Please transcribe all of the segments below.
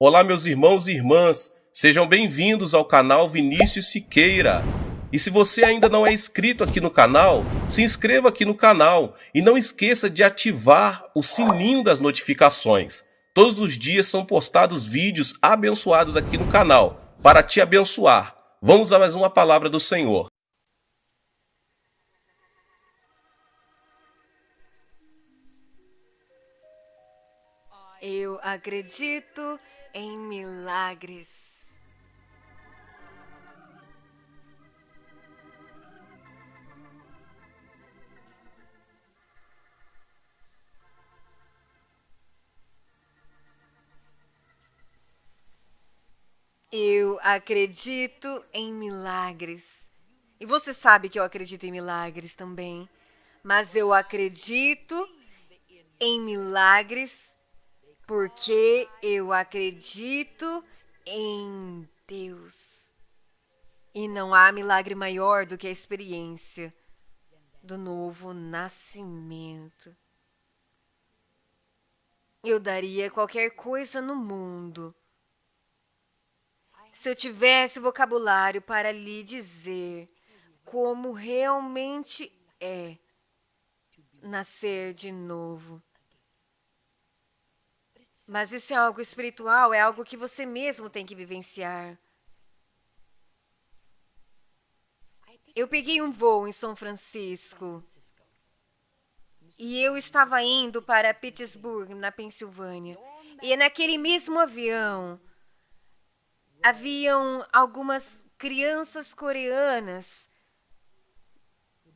Olá, meus irmãos e irmãs, sejam bem-vindos ao canal Vinícius Siqueira. E se você ainda não é inscrito aqui no canal, se inscreva aqui no canal e não esqueça de ativar o sininho das notificações. Todos os dias são postados vídeos abençoados aqui no canal para te abençoar. Vamos a mais uma palavra do Senhor. Eu acredito em milagres. Eu acredito em milagres. E você sabe que eu acredito em milagres também. Mas eu acredito em milagres porque eu acredito em Deus. E não há milagre maior do que a experiência do novo nascimento. Eu daria qualquer coisa no mundo se eu tivesse vocabulário para lhe dizer como realmente é nascer de novo. Mas isso é algo espiritual, é algo que você mesmo tem que vivenciar. Eu peguei um voo em São Francisco e eu estava indo para Pittsburgh, na Pensilvânia. E naquele mesmo avião haviam algumas crianças coreanas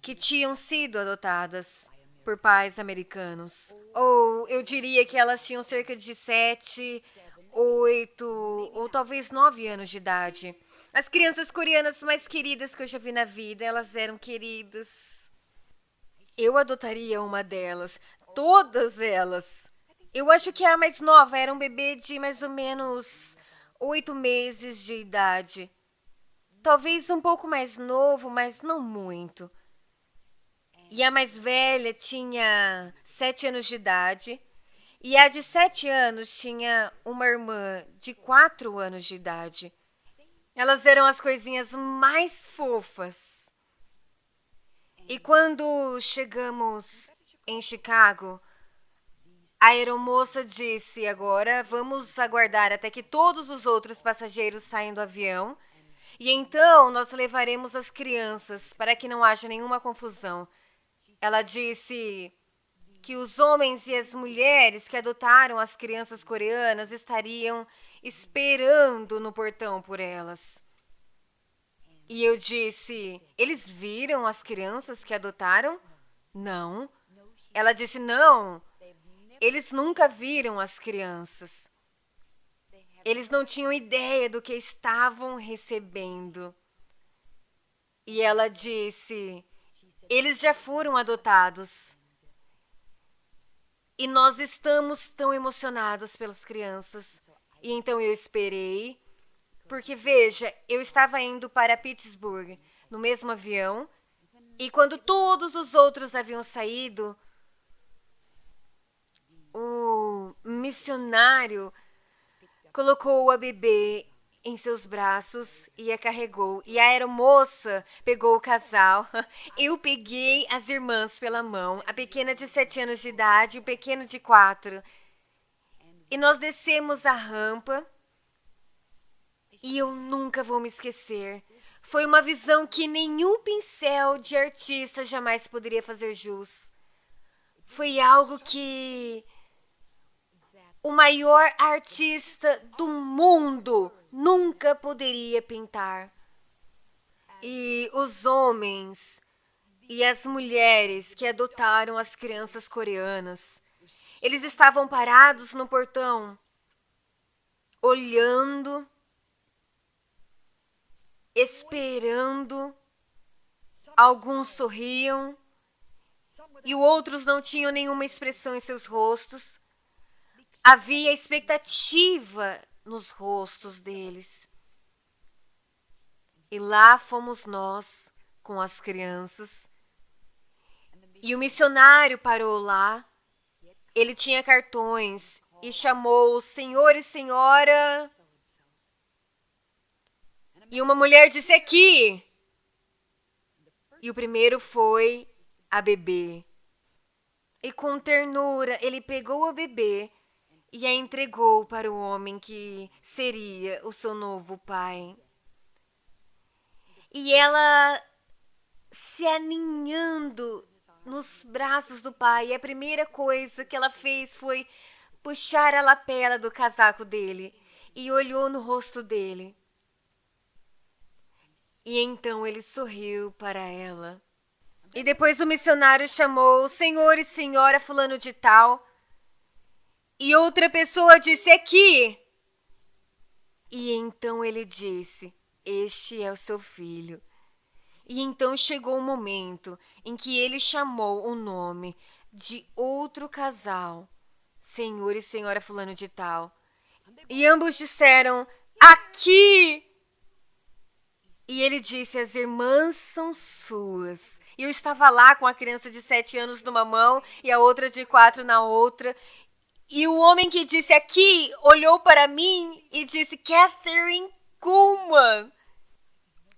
que tinham sido adotadas por pais americanos. Ou eu diria que elas tinham cerca de 7, 8 ou talvez 9 anos de idade. As crianças coreanas mais queridas que eu já vi na vida, elas eram queridas. Eu adotaria uma delas, todas elas. Eu acho que a mais nova era um bebê de mais ou menos 8 meses de idade. Talvez um pouco mais novo, mas não muito. E a mais velha tinha 7 anos de idade. E a de 7 anos tinha uma irmã de 4 anos de idade. Elas eram as coisinhas mais fofas. E quando chegamos em Chicago, a aeromoça disse: agora vamos aguardar até que todos os outros passageiros saiam do avião. E então nós levaremos as crianças para que não haja nenhuma confusão. Ela disse que os homens e as mulheres que adotaram as crianças coreanas estariam esperando no portão por elas. E eu disse: eles viram as crianças que adotaram? Não. Ela disse: não, eles nunca viram as crianças. Eles não tinham ideia do que estavam recebendo. E ela disse: eles já foram adotados. E nós estamos tão emocionados pelas crianças. E então eu esperei, porque veja, eu estava indo para Pittsburgh no mesmo avião, e quando todos os outros haviam saído, o missionário colocou a bebê em seus braços e a carregou. E a aeromoça pegou o casal. Eu peguei as irmãs pela mão, a pequena de 7 anos de idade e o pequeno de 4. E nós descemos a rampa. E eu nunca vou me esquecer. Foi uma visão que nenhum pincel de artista jamais poderia fazer jus. Foi algo que o maior artista do mundo nunca poderia pintar. E os homens e as mulheres que adotaram as crianças coreanas, eles estavam parados no portão, olhando, esperando. Alguns sorriam e outros não tinham nenhuma expressão em seus rostos. Havia expectativa nos rostos deles. E lá fomos nós, com as crianças. E o missionário parou lá. Ele tinha cartões e chamou senhor e senhora. E uma mulher disse: aqui. E o primeiro foi a bebê. E com ternura ele pegou a bebê e a entregou para o homem que seria o seu novo pai. E ela se aninhando nos braços do pai. E a primeira coisa que ela fez foi puxar a lapela do casaco dele e olhou no rosto dele. E então ele sorriu para ela. E depois o missionário chamou senhor e senhora fulano de tal. E outra pessoa disse: aqui. E então ele disse: este é o seu filho. E então chegou o momento em que ele chamou o nome de outro casal, senhor e senhora fulano de tal. E ambos disseram: aqui. E ele disse: as irmãs são suas. E eu estava lá com a criança de 7 anos numa mão e a outra de 4 na outra. E o homem que disse aqui olhou para mim e disse: Catherine Kuhlman.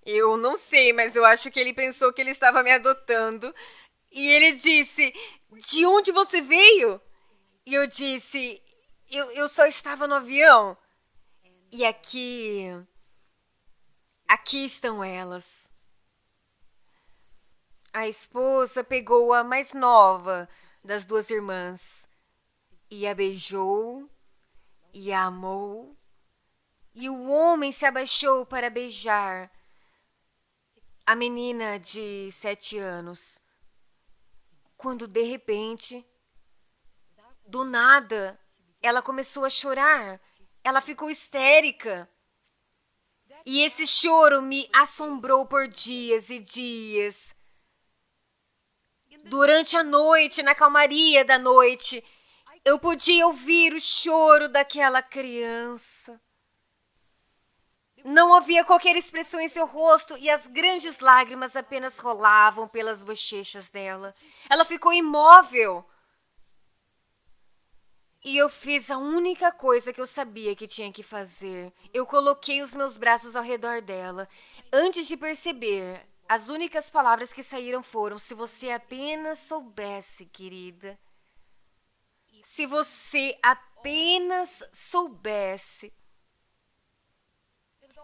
Eu não sei, mas eu acho que ele pensou que ele estava me adotando. E ele disse: de onde você veio? E eu disse: eu só estava no avião. E aqui estão elas. A esposa pegou a mais nova das duas irmãs e a beijou e a amou. E o homem se abaixou para beijar a menina de 7 anos. Quando de repente, do nada, ela começou a chorar. Ela ficou histérica. E esse choro me assombrou por dias e dias. Durante a noite, na calmaria da noite, eu podia ouvir o choro daquela criança. Não havia qualquer expressão em seu rosto e as grandes lágrimas apenas rolavam pelas bochechas dela. Ela ficou imóvel. E eu fiz a única coisa que eu sabia que tinha que fazer. Eu coloquei os meus braços ao redor dela. Antes de perceber, as únicas palavras que saíram foram: se você apenas soubesse, querida. Se você apenas soubesse.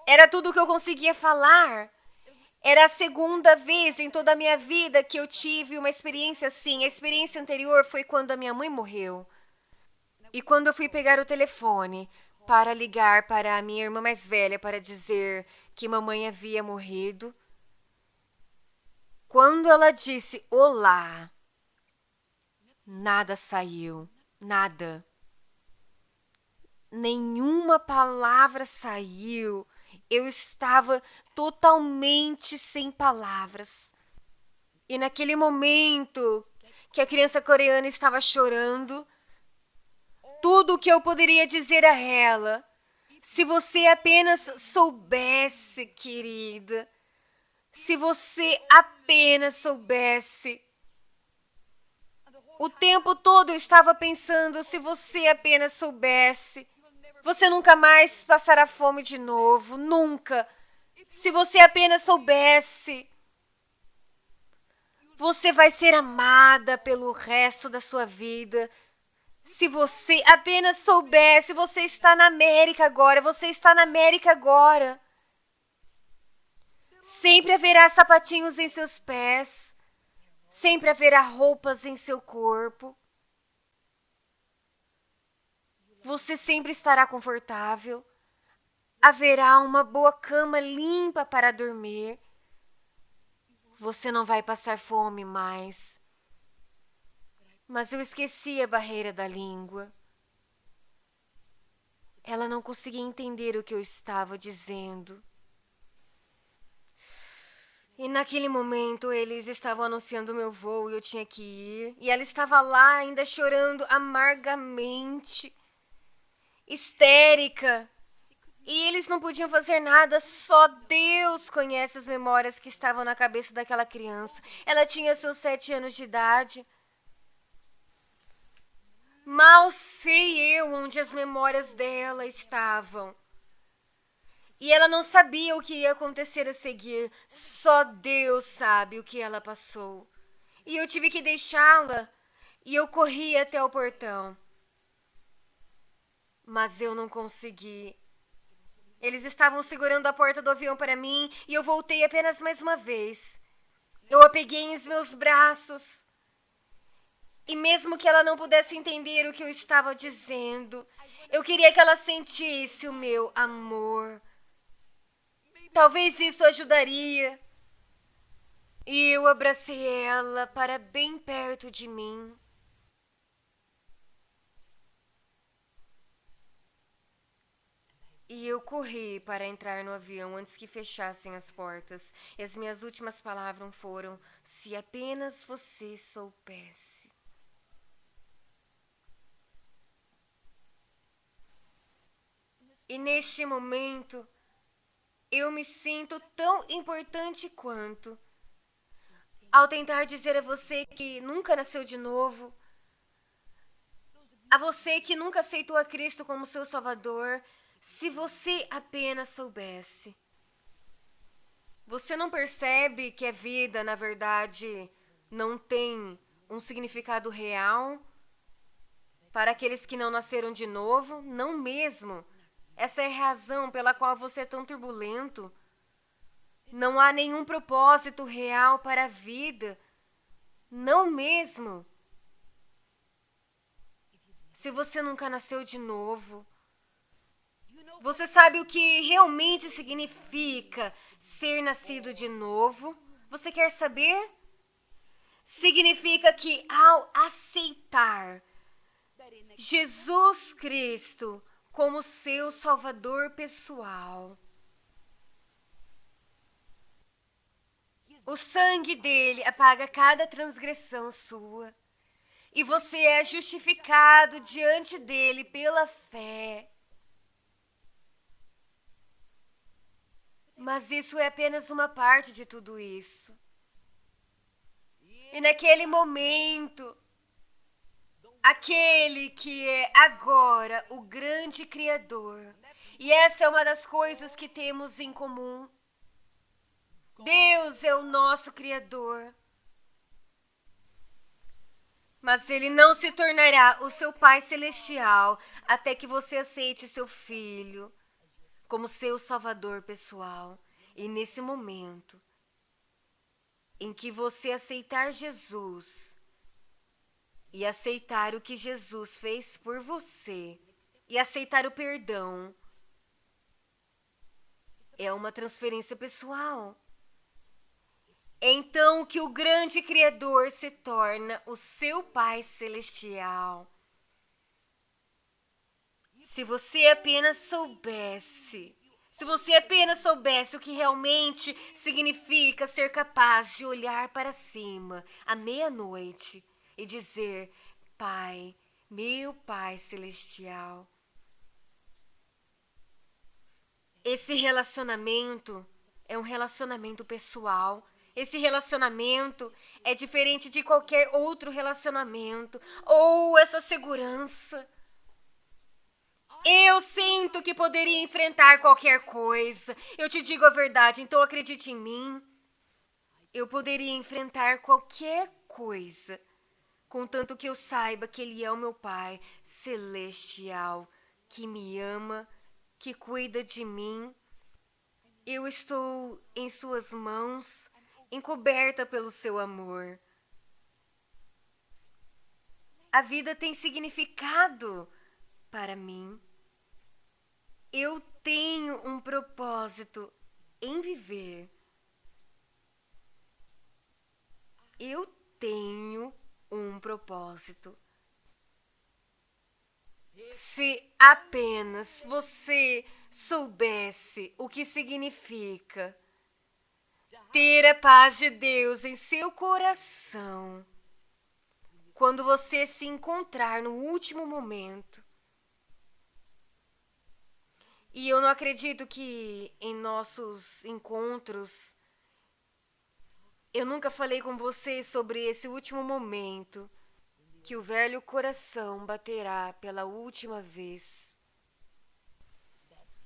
Era tudo o que eu conseguia falar. Era a segunda vez em toda a minha vida que eu tive uma experiência assim. A experiência anterior foi quando a minha mãe morreu. E quando eu fui pegar o telefone para ligar para a minha irmã mais velha para dizer que mamãe havia morrido, quando ela disse olá, nada saiu, nada. Nenhuma palavra saiu. Eu estava totalmente sem palavras. E naquele momento que a criança coreana estava chorando, tudo o que eu poderia dizer a ela: se você apenas soubesse, querida, se você apenas soubesse. O tempo todo eu estava pensando: se você apenas soubesse, você nunca mais passará fome de novo, nunca. Se você apenas soubesse, você vai ser amada pelo resto da sua vida. Se você apenas soubesse, você está na América agora, você está na América agora. Sempre haverá sapatinhos em seus pés, sempre haverá roupas em seu corpo. Você sempre estará confortável. Haverá uma boa cama limpa para dormir. Você não vai passar fome mais. Mas eu esqueci a barreira da língua. Ela não conseguia entender o que eu estava dizendo. E naquele momento eles estavam anunciando o meu voo e eu tinha que ir. E ela estava lá ainda chorando amargamente, histérica. E eles não podiam fazer nada, só Deus conhece as memórias que estavam na cabeça daquela criança. Ela tinha seus 7 anos de idade. Mal sei eu onde as memórias dela estavam. E ela não sabia o que ia acontecer a seguir. Só Deus sabe o que ela passou. E eu tive que deixá-la. E eu corri até o portão. Mas eu não consegui. Eles estavam segurando a porta do avião para mim e eu voltei apenas mais uma vez. Eu a peguei em meus braços. E mesmo que ela não pudesse entender o que eu estava dizendo, eu queria que ela sentisse o meu amor. Talvez isso ajudaria. E eu abracei ela para bem perto de mim. E eu corri para entrar no avião antes que fechassem as portas. E as minhas últimas palavras foram: se apenas você soubesse. E neste momento, eu me sinto tão importante quanto. Ao tentar dizer a você que nunca nasceu de novo, a você que nunca aceitou a Cristo como seu Salvador, se você apenas soubesse. Você não percebe que a vida, na verdade, não tem um significado real para aqueles que não nasceram de novo? Não mesmo. Essa é a razão pela qual você é tão turbulento. Não há nenhum propósito real para a vida. Não mesmo. Se você nunca nasceu de novo, você sabe o que realmente significa ser nascido de novo? Você quer saber? Significa que ao aceitar Jesus Cristo como seu Salvador pessoal, o sangue dele apaga cada transgressão sua. E você é justificado diante dele pela fé. Mas isso é apenas uma parte de tudo isso. E naquele momento, aquele que é agora o grande Criador. E essa é uma das coisas que temos em comum. Deus é o nosso Criador. Mas ele não se tornará o seu Pai Celestial até que você aceite seu Filho como seu Salvador pessoal. E nesse momento em que você aceitar Jesus e aceitar o que Jesus fez por você e aceitar o perdão, é uma transferência pessoal. Então que o grande Criador se torna o seu Pai Celestial. Se você apenas soubesse, o que realmente significa ser capaz de olhar para cima à meia-noite e dizer: Pai, meu Pai Celestial. Esse relacionamento é um relacionamento pessoal. Esse relacionamento é diferente de qualquer outro relacionamento. Ou essa segurança. Eu sinto que poderia enfrentar qualquer coisa. Eu te digo a verdade, então acredite em mim. Eu poderia enfrentar qualquer coisa, contanto que eu saiba que Ele é o meu Pai Celestial, que me ama, que cuida de mim. Eu estou em suas mãos, encoberta pelo seu amor. A vida tem significado para mim. Eu tenho um propósito em viver. Eu tenho um propósito. Se apenas você soubesse o que significa ter a paz de Deus em seu coração, quando você se encontrar no último momento. E eu não acredito que em nossos encontros eu nunca falei com você sobre esse último momento que o velho coração baterá pela última vez.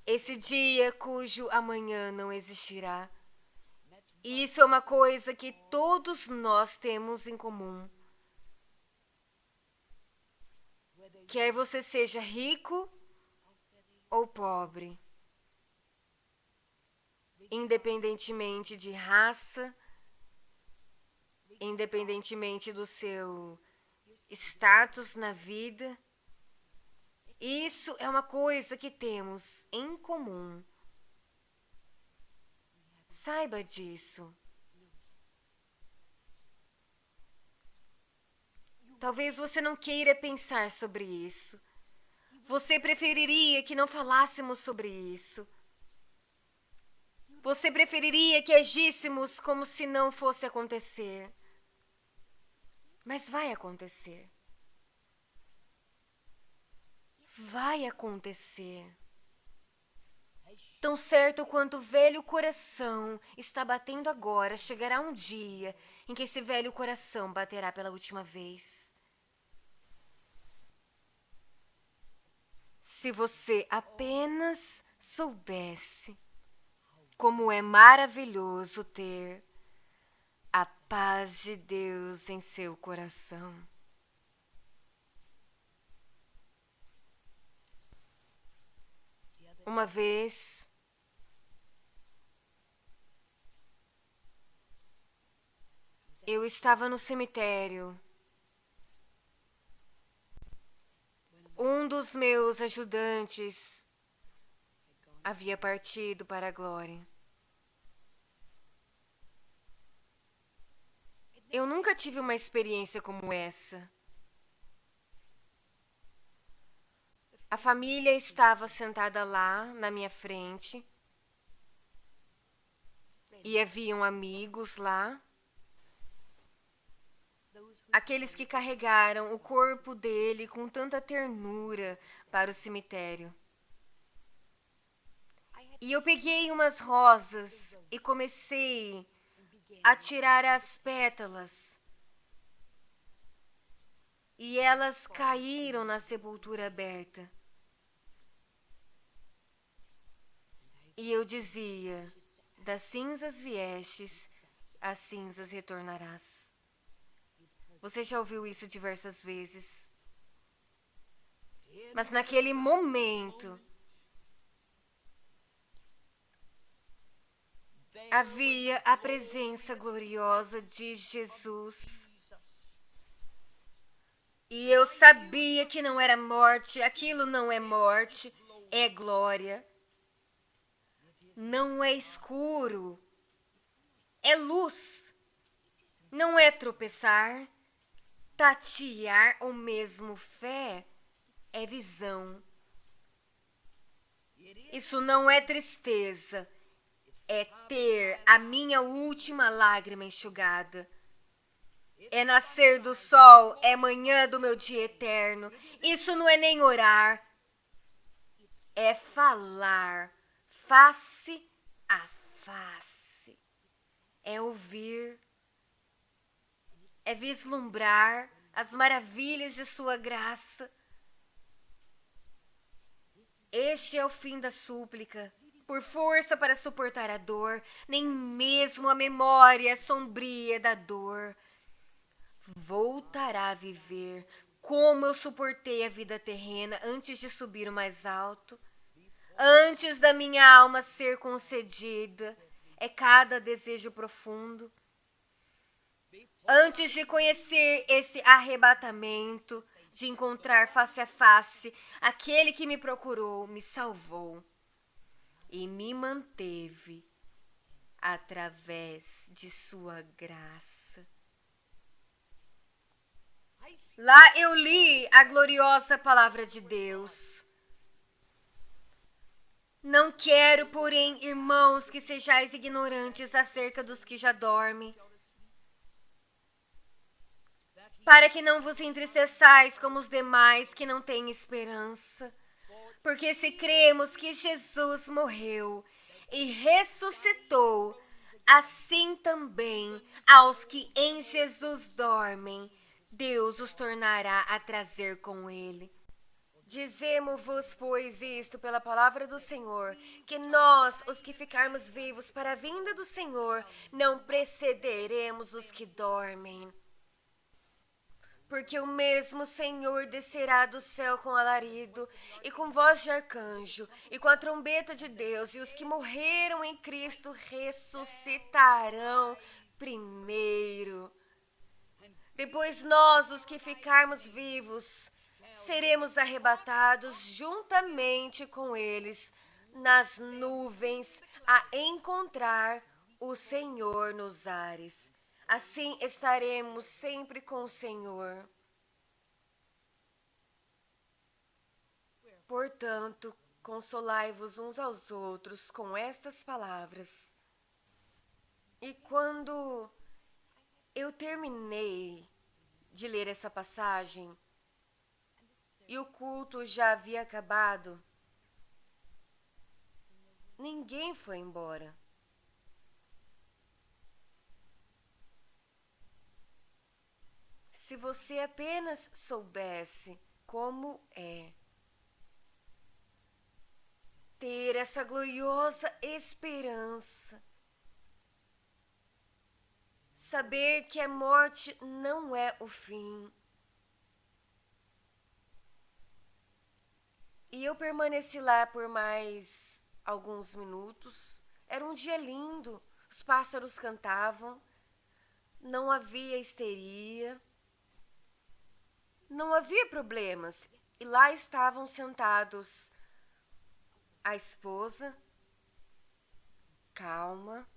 Esse dia cujo amanhã não existirá. Isso é uma coisa que todos nós temos em comum. Quer você seja rico ou pobre, independentemente de raça, independentemente do seu status na vida, isso é uma coisa que temos em comum. Saiba disso. Talvez você não queira pensar sobre isso. Você preferiria que não falássemos sobre isso. Você preferiria que agíssemos como se não fosse acontecer. Mas vai acontecer. Vai acontecer. Tão certo quanto o velho coração está batendo agora, chegará um dia em que esse velho coração baterá pela última vez. Se você apenas soubesse como é maravilhoso ter a paz de Deus em seu coração. Uma vez, eu estava no cemitério. Um dos meus ajudantes havia partido para a glória. Eu nunca tive uma experiência como essa. A família estava sentada lá na minha frente e haviam amigos lá. Aqueles que carregaram o corpo dele com tanta ternura para o cemitério. E eu peguei umas rosas e comecei a tirar as pétalas. E elas caíram na sepultura aberta. E eu dizia: das cinzas viestes, às cinzas retornarás. Você já ouviu isso diversas vezes. Mas naquele momento, havia a presença gloriosa de Jesus. E eu sabia que não era morte, aquilo não é morte, é glória. Não é escuro, é luz. Não é tropeçar, tatear ou mesmo fé, é visão. Isso não é tristeza, é ter a minha última lágrima enxugada. É nascer do sol, é manhã do meu dia eterno. Isso não é nem orar, é falar face a face. É ouvir, é vislumbrar as maravilhas de sua graça. Este é o fim da súplica. Por força para suportar a dor, nem mesmo a memória sombria da dor voltará a viver como eu suportei a vida terrena antes de subir o mais alto. Antes da minha alma ser concedida, é cada desejo profundo. Antes de conhecer esse arrebatamento, de encontrar face a face aquele que me procurou, me salvou e me manteve através de sua graça. Lá eu li a gloriosa palavra de Deus. Não quero, porém, irmãos, que sejais ignorantes acerca dos que já dormem, para que não vos entristeçais como os demais que não têm esperança. Porque se cremos que Jesus morreu e ressuscitou, assim também aos que em Jesus dormem, Deus os tornará a trazer com ele. Dizemo-vos, pois, isto pela palavra do Senhor, que nós, os que ficarmos vivos para a vinda do Senhor, não precederemos os que dormem. Porque o mesmo Senhor descerá do céu com alarido, e com voz de arcanjo, e com a trombeta de Deus, e os que morreram em Cristo ressuscitarão primeiro. Depois nós, os que ficarmos vivos, seremos arrebatados juntamente com eles nas nuvens a encontrar o Senhor nos ares. Assim estaremos sempre com o Senhor. Portanto, consolai-vos uns aos outros com estas palavras. E quando eu terminei de ler essa passagem e o culto já havia acabado, ninguém foi embora. Se você apenas soubesse como é ter essa gloriosa esperança, saber que a morte não é o fim. E eu permaneci lá por mais alguns minutos. Era um dia lindo, os pássaros cantavam, não havia histeria, não havia problemas. E lá estavam sentados a esposa, calma,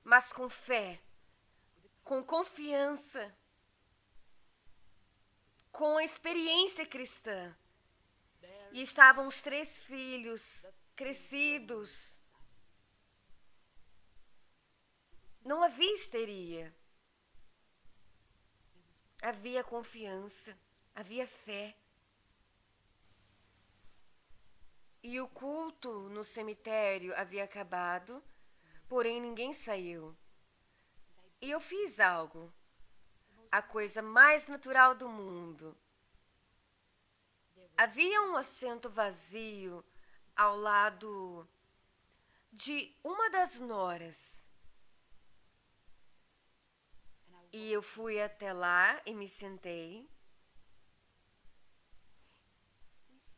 mas com fé, com confiança, com a experiência cristã. E estavam os 3 filhos crescidos. Não havia histeria. Havia confiança, havia fé. E o culto no cemitério havia acabado, porém ninguém saiu. E eu fiz algo, a coisa mais natural do mundo. Havia um assento vazio ao lado de uma das noras. E eu fui até lá e me sentei.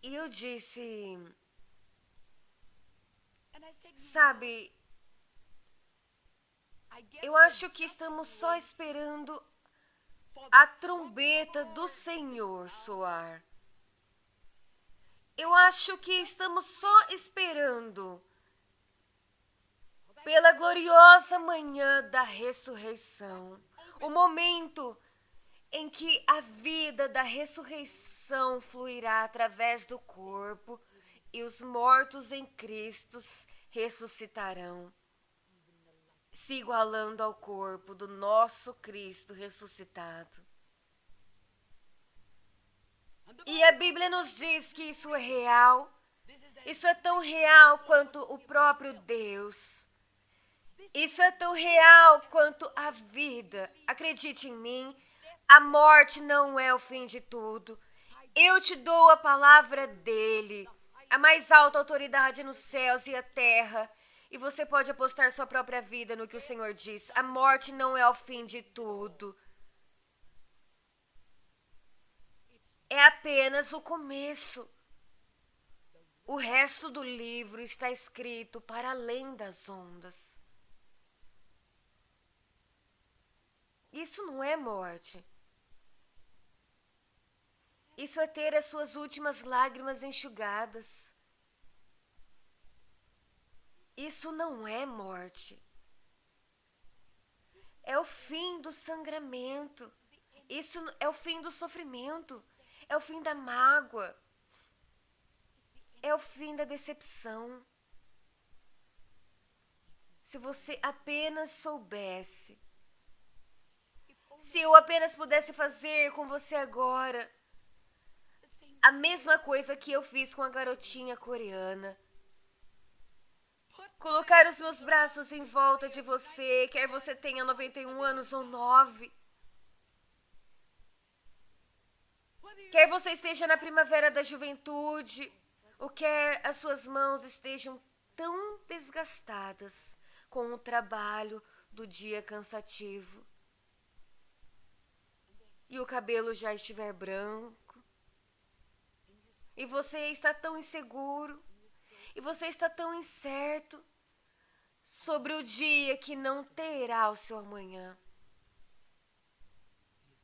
E eu disse, sabe, eu acho que estamos só esperando a trombeta do Senhor soar. Eu acho que estamos só esperando pela gloriosa manhã da ressurreição. O momento em que a vida da ressurreição fluirá através do corpo e os mortos em Cristo ressuscitarão, se igualando ao corpo do nosso Cristo ressuscitado. E a Bíblia nos diz que isso é real. Isso é tão real quanto o próprio Deus. Isso é tão real quanto a vida. Acredite em mim, a morte não é o fim de tudo. Eu te dou a palavra dele, a mais alta autoridade nos céus e a terra. E você pode apostar sua própria vida no que o Senhor diz. A morte não é o fim de tudo. É apenas o começo. O resto do livro está escrito para além das ondas. Isso não é morte. Isso é ter as suas últimas lágrimas enxugadas. Isso não é morte. É o fim do sangramento. Isso é o fim do sofrimento. É o fim da mágoa. É o fim da decepção. Se você apenas soubesse. Se eu apenas pudesse fazer com você agora a mesma coisa que eu fiz com a garotinha coreana. Colocar os meus braços em volta de você, quer você tenha 91 anos ou 9. Quer você esteja na primavera da juventude, ou quer as suas mãos estejam tão desgastadas com o trabalho do dia cansativo, e o cabelo já estiver branco, e você está tão inseguro, e você está tão incerto sobre o dia que não terá o seu amanhã.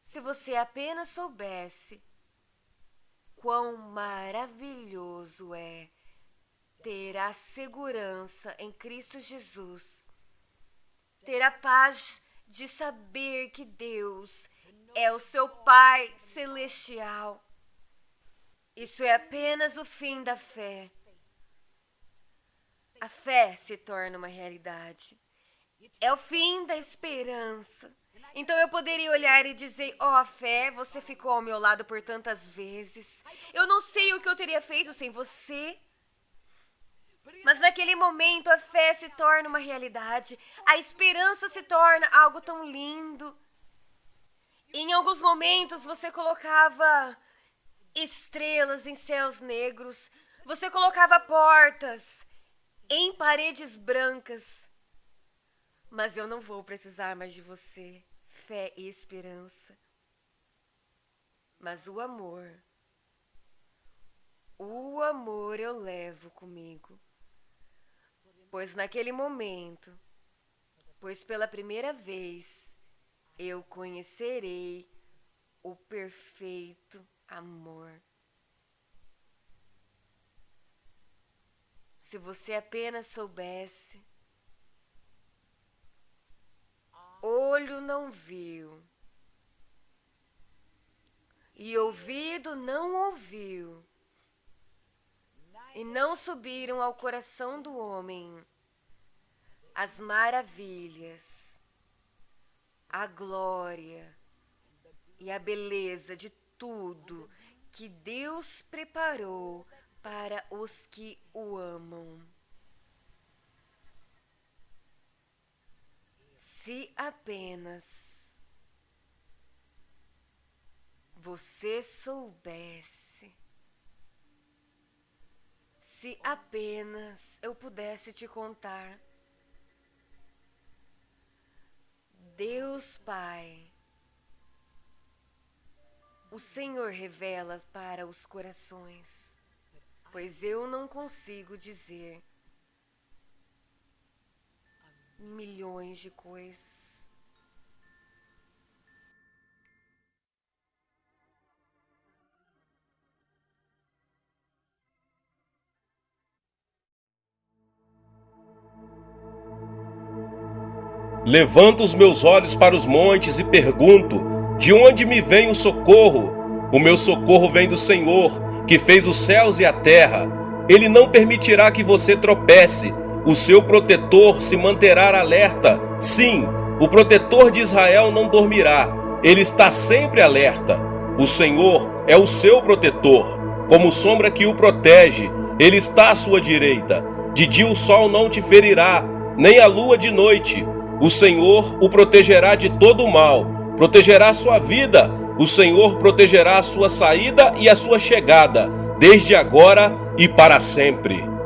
Se você apenas soubesse quão maravilhoso é ter a segurança em Cristo Jesus, ter a paz de saber que Deus é o seu Pai celestial. Isso é apenas o fim da fé. A fé se torna uma realidade. É o fim da esperança. Então eu poderia olhar e dizer: ó, fé, você ficou ao meu lado por tantas vezes. Eu não sei o que eu teria feito sem você. Mas naquele momento a fé se torna uma realidade. A esperança se torna algo tão lindo. Em alguns momentos você colocava estrelas em céus negros. Você colocava portas em paredes brancas. Mas eu não vou precisar mais de você. Fé e esperança. Mas o amor eu levo comigo. Pois naquele momento, pois pela primeira vez, eu conhecerei o perfeito amor. Se você apenas soubesse, olho não viu, e ouvido não ouviu, e não subiram ao coração do homem as maravilhas, a glória e a beleza de tudo que Deus preparou para os que o amam. Se apenas você soubesse, se apenas eu pudesse te contar, Deus Pai, o Senhor revela para os corações, pois eu não consigo dizer milhões de coisas. Levanto os meus olhos para os montes e pergunto: de onde me vem o socorro? O meu socorro vem do Senhor, que fez os céus e a terra. Ele não permitirá que você tropece. O seu protetor se manterá alerta. Sim, o protetor de Israel não dormirá. Ele está sempre alerta. O Senhor é o seu protetor, como sombra que o protege. Ele está à sua direita. De dia o sol não te ferirá, nem a lua de noite. O Senhor o protegerá de todo o mal, protegerá a sua vida. O Senhor protegerá a sua saída e a sua chegada, desde agora e para sempre.